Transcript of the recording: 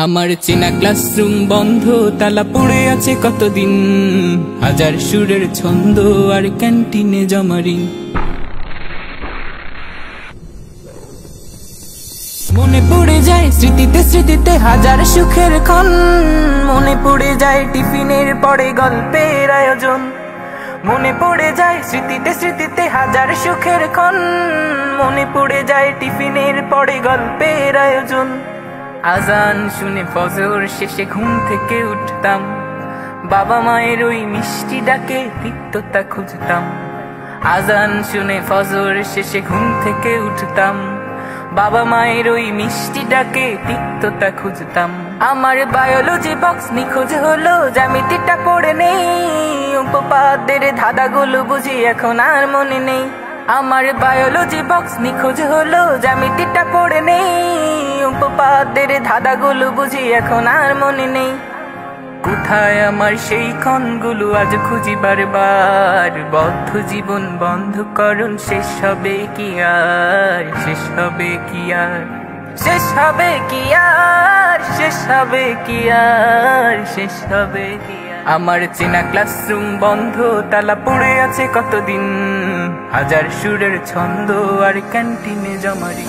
আমার চেনা ক্লাসরুম বন্ধ, তালা পড়ে আছে কতদিন। হাজার সুরের ছন্দ আর ক্যান্টিনে জমারি। মনে পড়ে যায় স্মৃতিতে স্মৃতিতে হাজার সুখের ক্ষণ। মনে পড়ে যায় টিফিনের পরে গল্পের আয়োজন। মনে পড়ে যায় স্মৃতিতে স্মৃতিতে হাজার সুখের ক্ষণ। মনে পড়ে যায় টিফিনের পরে গল্পের আয়োজন। আজান শুনে ফজর শেষে ঘুম থেকে উঠতাম, বাবা মায়ের ওই মিষ্টি ডাকে তিক্ততা খুঁজতাম। আজান শুনে ফজর শেষে ঘুম থেকে উঠতাম, বাবা মায়ের ওই মিষ্টি ডাকে তিক্ততা খুঁজতাম। আমার বায়োলজি বক্স নিখোঁজ হলো, জ্যামিতিটা পড়ে নেই। উপপাদ্যের ধাঁধাগুলো বুঝি এখন আর মনে নেই। আমার বায়োলজি বক্স নিখোঁজ হলো, জ্যামিতিটা পড়ে নেই। উপপাদ্যের ধাঁধাগুলো বুঝি এখন আর মনে নেই। কোথায় আমার সেই ক্ষণগুলো আজ খুঁজি বারবার। বদ্ধ জীবন বন্ধকরণ শেষ হবে কি আর, শেষ হবে কি আর, শেষ হবে কি আর, শেষ হবে কি আর, শেষ হবে কি আর। আমার চেনা ক্লাসরুম বন্ধ, তালা পড়ে আছে কতদিন। হাজার সুরের ছন্দ আর ক্যান্টিনে জমারি।